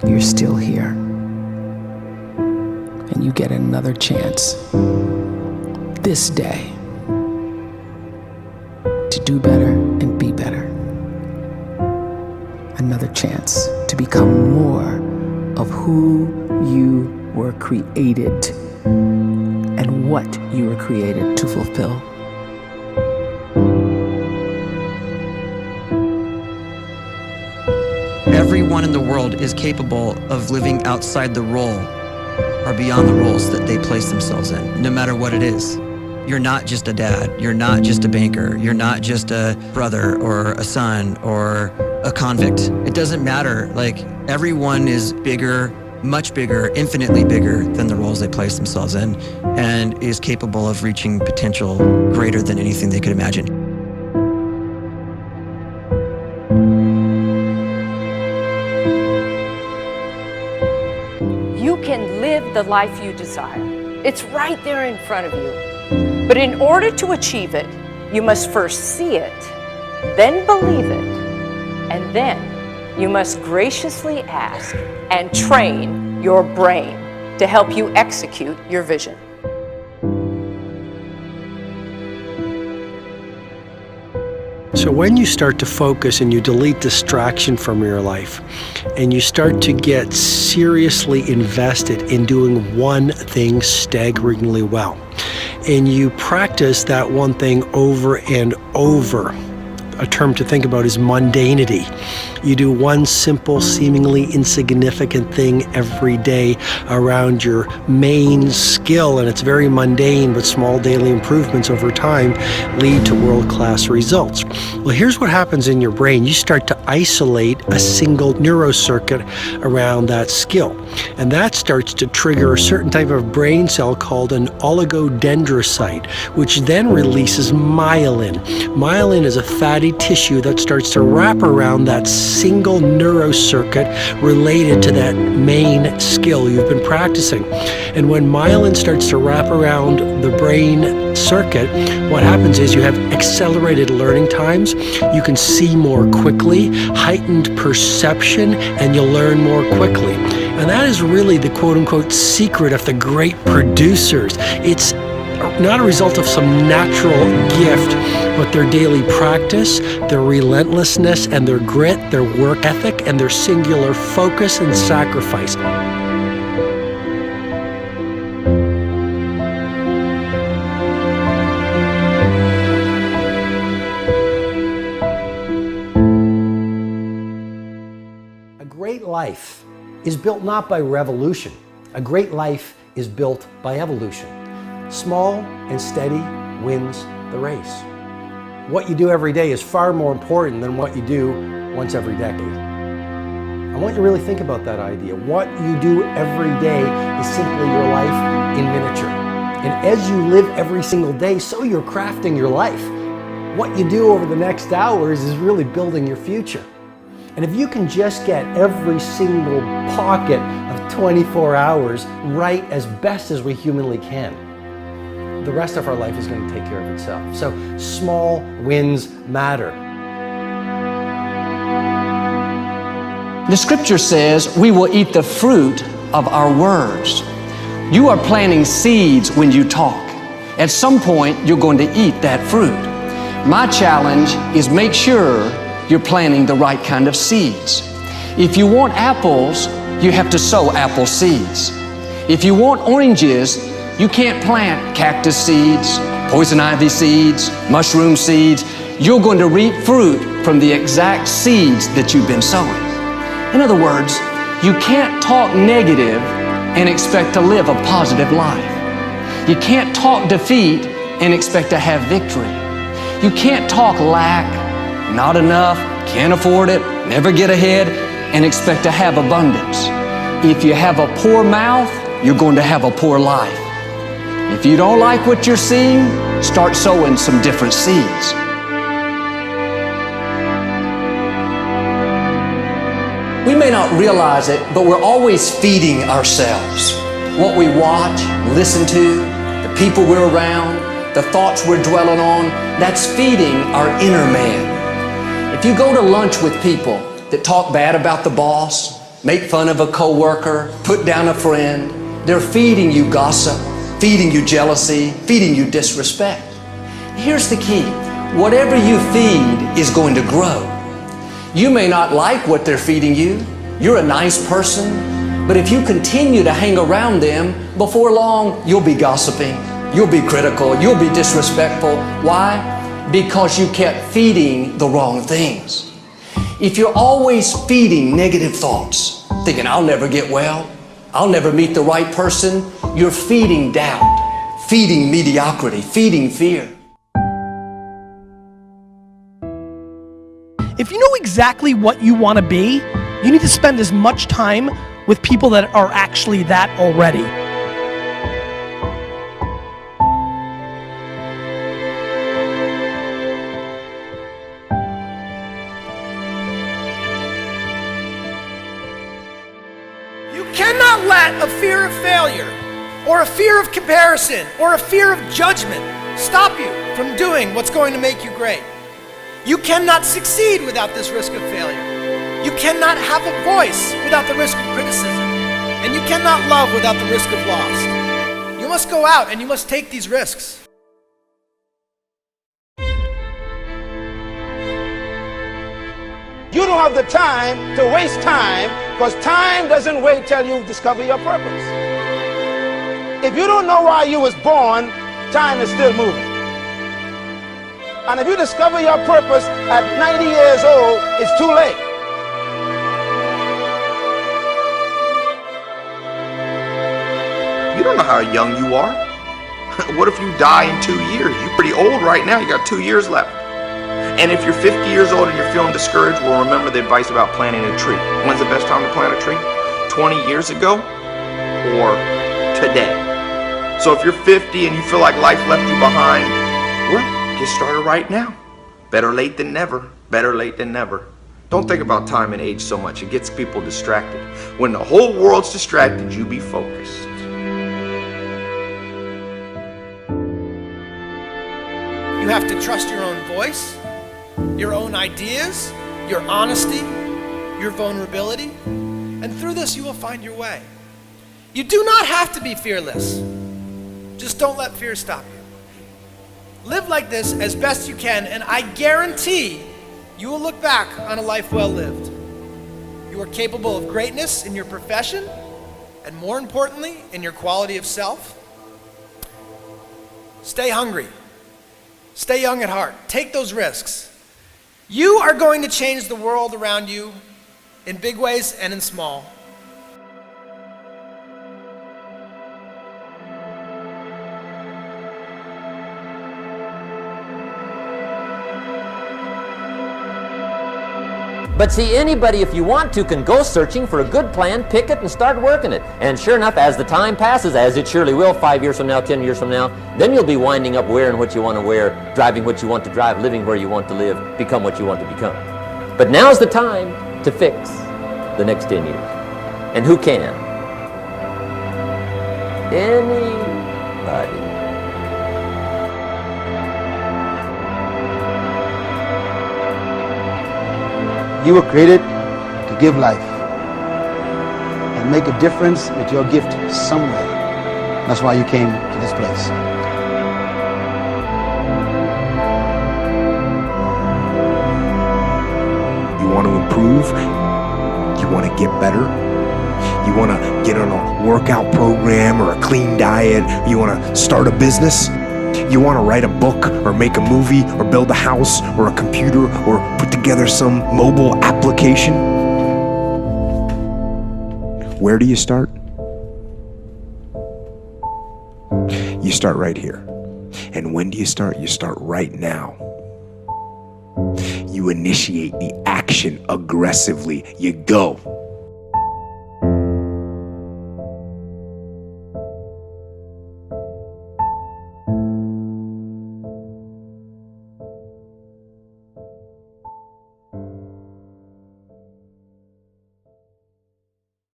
you're still here. And you get another chance this day to do better and be better. Another chance to become more of who you were created and what you were created to fulfill. Everyone in the world is capable of living outside the role or beyond the roles that they place themselves in, no matter what it is. You're not just a dad, you're not just a banker, you're not just a brother or a son or a convict. It doesn't matter. Like, everyone is bigger, much bigger, infinitely bigger than the roles they place themselves in, and is capable of reaching potential greater than anything they could imagine. You can live the life you desire. It's right there in front of you. But in order to achieve it, you must first see it, then believe it, and then you must graciously ask and train your brain to help you execute your vision. So when you start to focus and you delete distraction from your life, and you start to get seriously invested in doing one thing staggeringly well, and you practice that one thing over and over, a term to think about is mundanity. You do one simple, seemingly insignificant thing every day around your main skill, and it's very mundane, but small daily improvements over time lead to world-class results. Well, here's what happens in your brain. You start to isolate a single neurocircuit around that skill, and that starts to trigger a certain type of brain cell called an oligodendrocyte, which then releases myelin. Myelin is a fatty tissue that starts to wrap around that single neurocircuit related to that main skill you've been practicing. And when myelin starts to wrap around the brain circuit, what happens is you have accelerated learning times, you can see more quickly, heightened perception, and you'll learn more quickly. And that is really the quote-unquote secret of the great producers. It's not a result of some natural gift, but their daily practice, their relentlessness and their grit, their work ethic, and their singular focus and sacrifice. A great life is built not by revolution. A great life is built by evolution. Small and steady wins the race. What you do every day is far more important than what you do once every decade. I want you to really think about that idea. What you do every day is simply your life in miniature. And as you live every single day, so you're crafting your life. What you do over the next hours is really building your future. And if you can just get every single pocket of 24 hours right as best as we humanly can, the rest of our life is going to take care of itself. So small wins matter. The scripture says we will eat the fruit of our words. You are planting seeds when you talk. At some point, you're going to eat that fruit. My challenge is make sure you're planting the right kind of seeds. If you want apples, you have to sow apple seeds. If you want oranges, you can't plant cactus seeds, poison ivy seeds, mushroom seeds. You're going to reap fruit from the exact seeds that you've been sowing. In other words, you can't talk negative and expect to live a positive life. You can't talk defeat and expect to have victory. You can't talk lack, not enough, can't afford it, never get ahead, and expect to have abundance. If you have a poor mouth, you're going to have a poor life. If you don't like what you're seeing, start sowing some different seeds. We may not realize it, but we're always feeding ourselves. What we watch, listen to, the people we're around, the thoughts we're dwelling on, that's feeding our inner man. If you go to lunch with people that talk bad about the boss, make fun of a coworker, put down a friend. They're feeding you gossip, feeding you jealousy, feeding you disrespect. Here's the key. Whatever you feed is going to grow. You may not like what they're feeding you. You're a nice person, but if you continue to hang around them, before long, you'll be gossiping, you'll be critical, you'll be disrespectful. Why? Because you kept feeding the wrong things. If you're always feeding negative thoughts, thinking, I'll never get well, I'll never meet the right person, you're feeding doubt, feeding mediocrity, feeding fear. If you know exactly what you want to be, you need to spend as much time with people that are actually that already. You cannot let a fear of failure, or a fear of comparison, or a fear of judgment stop you from doing what's going to make you great. You cannot succeed without this risk of failure. You cannot have a voice without the risk of criticism. And you cannot love without the risk of loss. You must go out and you must take these risks. You don't have the time to waste time, because time doesn't wait till you discover your purpose. If you don't know why you was born, time is still moving. And if you discover your purpose at 90 years old, it's too late. You don't know how young you are. What if you die in 2 years? You're pretty old right now. You got 2 years left. And if you're 50 years old and you're feeling discouraged, well, remember the advice about planting a tree. When's the best time to plant a tree? 20 years ago or today? So if you're 50 and you feel like life left you behind, well, get started right now. Better late than never. Better late than never. Don't think about time and age so much. It gets people distracted. When the whole world's distracted, you be focused. You have to trust your own voice, your own ideas, your honesty, your vulnerability, and through this you will find your way. You do not have to be fearless. Just don't let fear stop you. Live like this as best you can, and I guarantee you will look back on a life well lived. You are capable of greatness in your profession, and more importantly, in your quality of self. Stay hungry. Stay young at heart. Take those risks. You are going to change the world around you in big ways and in small. But see, anybody, if you want to, can go searching for a good plan, pick it, and start working it. And sure enough, as the time passes, as it surely will 5 years from now, 10 years from now, then you'll be winding up wearing what you want to wear, driving what you want to drive, living where you want to live, become what you want to become. But now's the time to fix the next 10 years. And who can? Anybody. You were created to give life and make a difference with your gift somewhere. That's why you came to this place. You want to improve? You want to get better? You want to get on a workout program or a clean diet? You want to start a business? You want to write a book or make a movie or build a house or a computer or put together some mobile application? Where do you start? You start right here. And when do you start? You start right now. You initiate the action aggressively. You go.